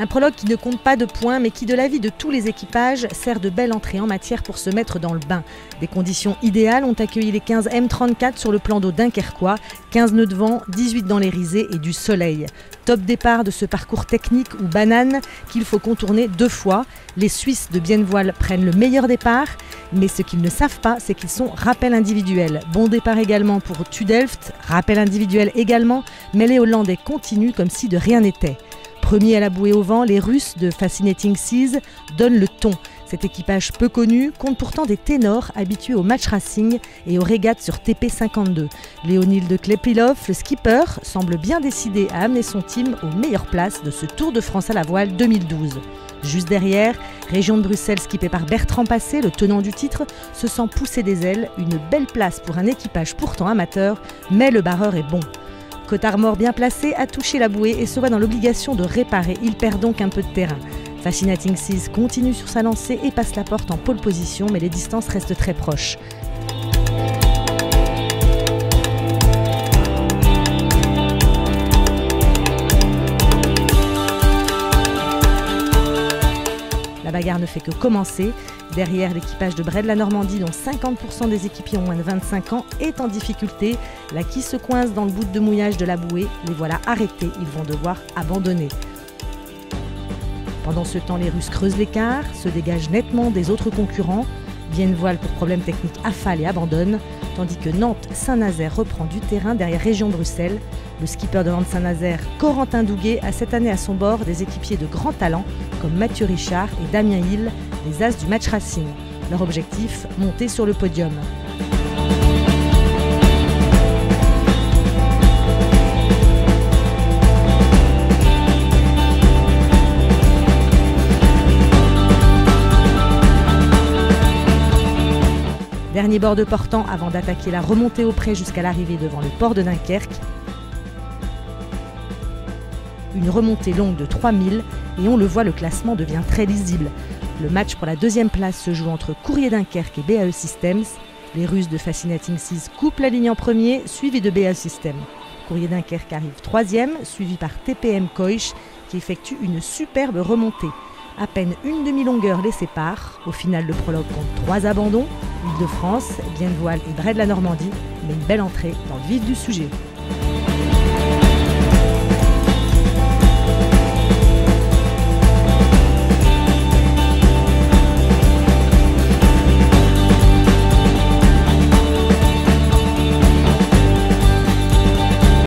Un prologue qui ne compte pas de points, mais qui, de l'avis de tous les équipages, sert de belle entrée en matière pour se mettre dans le bain. Des conditions idéales ont accueilli les 15 M34 sur le plan d'eau dunkerquois, 15 nœuds de vent, 18 dans les risées et du soleil. Top départ de ce parcours technique ou banane qu'il faut contourner 2 fois. Les Suisses de Biennevoile prennent le meilleur départ, mais ce qu'ils ne savent pas, c'est qu'ils sont rappel individuel. Bon départ également pour Tudelft, rappel individuel également, mais les Hollandais continuent comme si de rien n'était. Premiers à la bouée au vent, les Russes de Fascinating Seas donnent le ton. Cet équipage peu connu compte pourtant des ténors habitués au match racing et aux régates sur TP52. Léonid de Klepilov, le skipper, semble bien décidé à amener son team aux meilleures places de ce Tour de France à la voile 2012. Juste derrière, Région de Bruxelles skippée par Bertrand Passé, le tenant du titre, se sent pousser des ailes. Une belle place pour un équipage pourtant amateur, mais le barreur est bon. Côte-Armor bien placé a touché la bouée et se voit dans l'obligation de réparer. Il perd donc un peu de terrain. Fascinating Seas continue sur sa lancée et passe la porte en pole position, mais les distances restent très proches. La bagarre ne fait que commencer. Derrière, l'équipage de Bray de la Normandie, dont 50% des équipiers ont moins de 25 ans, est en difficulté. La quille se coince dans le bout de mouillage de la bouée. Les voilà arrêtés. Ils vont devoir abandonner. Pendant ce temps, les Russes creusent l'écart, se dégagent nettement des autres concurrents. Biennevoile, pour problème technique, affale et abandonne, tandis que Nantes-Saint-Nazaire reprend du terrain derrière Région Bruxelles. Le skipper de Nantes-Saint-Nazaire, Corentin Douguet, a cette année à son bord des équipiers de grand talent comme Mathieu Richard et Damien Hill, les as du match racing. Leur objectif, monter sur le podium. Dernier bord de portant avant d'attaquer la remontée au pré jusqu'à l'arrivée devant le port de Dunkerque. Une remontée longue de 3000 et on le voit, le classement devient très lisible. Le match pour la deuxième place se joue entre Courrier Dunkerque et BAE Systems. Les Russes de Fascinating Seas coupent la ligne en premier, suivi de BAE Systems. Courrier Dunkerque arrive 3e, suivi par TPM Koich qui effectue une superbe remontée. À peine une demi-longueur les sépare. Au final, le prologue compte 3 abandons. Île-de-France, Biennevoile et Bray de la Normandie, mais une belle entrée dans le vif du sujet.